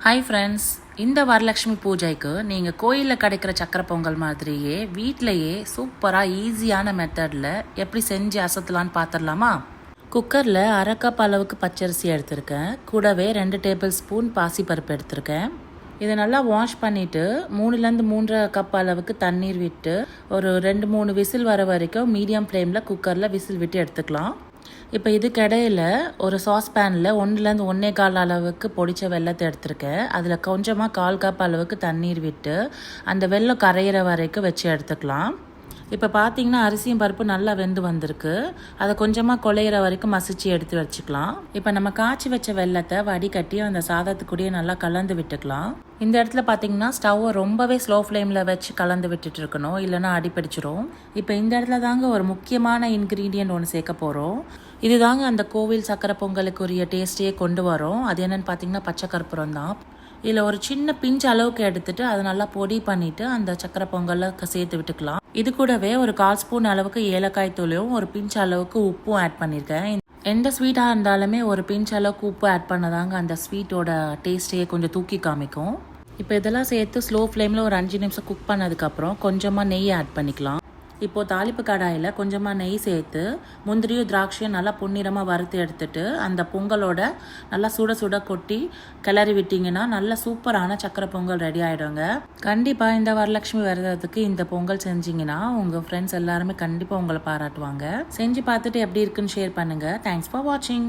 Hi friends, இந்த வரலட்சுமி பூஜைக்கு நீங்கள் கோயிலில் கிடைக்கிற சக்கரை பொங்கல் மாதிரியே வீட்டிலையே சூப்பராக ஈஸியான மெத்தடில் எப்படி செஞ்சு அசத்தலான்னு பார்த்துடலாமா? குக்கரில் அரை கப் அளவுக்கு பச்சரிசி எடுத்திருக்கேன். கூடவே 2 டேபிள் ஸ்பூன் பாசிப்பருப்பு எடுத்திருக்கேன். இதை நல்லா வாஷ் பண்ணிவிட்டு 3லேருந்து 3.5 கப் அளவுக்கு தண்ணீர் விட்டு ஒரு 2-3 விசில் வர வரைக்கும் மீடியம் ஃப்ளேமில் குக்கரில் விசில் விட்டு எடுத்துக்கலாம். இப்போ இதுக்கிடையில் ஒரு சாஸ்பேனில் 1லேருந்து 1.25 அளவுக்கு பொடிச்ச வெல்லத்தை எடுத்திருக்கேன். அதில் கொஞ்சமாக 1/4 கப் அளவுக்கு தண்ணீர் விட்டு அந்த வெல்லம் கரையிற வரைக்கும் வச்சு எடுத்துக்கலாம். இப்போ பார்த்தீங்கன்னா அரிசியும் பருப்பு நல்லா வெந்து வந்திருக்கு. அதை கொஞ்சமாக குழையிற வரைக்கும் மசிச்சு எடுத்து வச்சுக்கலாம். இப்போ நம்ம காய்ச்சி வச்ச வெல்லத்தை வடிகட்டி அந்த சாதத்துக்கூடயே நல்லா கலந்து விட்டுக்கலாம். இந்த இடத்துல பார்த்தீங்கன்னா ஸ்டவ்வை ரொம்பவே ஸ்லோ ஃப்ளேமில் வச்சு கலந்து விட்டுட்டு இருக்கணும், இல்லைன்னா அடிப்பிடிச்சிரும். இப்போ இந்த இடத்துல தாங்க ஒரு முக்கியமான இன்க்ரீடியன்ட் ஒன்று சேர்க்க போகிறோம். இது தாங்க அந்த கோவில் சக்கரை பொங்கலுக்குரிய டேஸ்ட்டையே கொண்டு வரும். அது என்னென்னு பார்த்தீங்கன்னா பச்சை கற்பூரம் தான். இதில் ஒரு சின்ன பிஞ்சு அளவுக்கு எடுத்துட்டு அதை நல்லா பொடி பண்ணிவிட்டு அந்த சக்கரை பொங்கலில் சேர்த்து விட்டுக்கலாம். இது கூடவே ஒரு 1/4 ஸ்பூன் அளவுக்கு ஏலக்காய் தூளையும் ஒரு பிஞ்சு அளவுக்கு உப்பும் ஆட் பண்ணியிருக்கேன். எந்த ஸ்வீட்டாக இருந்தாலுமே ஒரு பிஞ்சு அளவுக்கு உப்பு ஆட் பண்ணதாங்க அந்த ஸ்வீட்டோட டேஸ்ட்டையே கொஞ்சம் தூக்கி காமிக்கும். இப்போ இதெல்லாம் சேர்த்து ஸ்லோ ஃப்ளேமில் ஒரு 5 நிமிஷம் குக் பண்ணதுக்கப்புறம் கொஞ்சமாக நெய் ஆட் பண்ணிக்கலாம். இப்போது தாளிப்பு கடாயில் கொஞ்சமாக நெய் சேர்த்து முந்திரியும் திராட்சையும் நல்லா பொன்னிறமாக வறுத்து எடுத்துட்டு அந்த பொங்கலோட நல்லா சுட சுட கொட்டி கிளறி விட்டிங்கன்னா நல்லா சூப்பரான சக்கரை பொங்கல் ரெடி ஆகிடுங்க. கண்டிப்பாக இந்த வரலட்சுமி விரதத்துக்கு இந்த பொங்கல் செஞ்சிங்கன்னா உங்கள் ஃப்ரெண்ட்ஸ் எல்லாருமே கண்டிப்பாக உங்களை பாராட்டுவாங்க. செஞ்சு பார்த்துட்டு எப்படி இருக்குன்னு ஷேர் பண்ணுங்கள். தேங்க்ஸ் ஃபார் வாட்சிங்.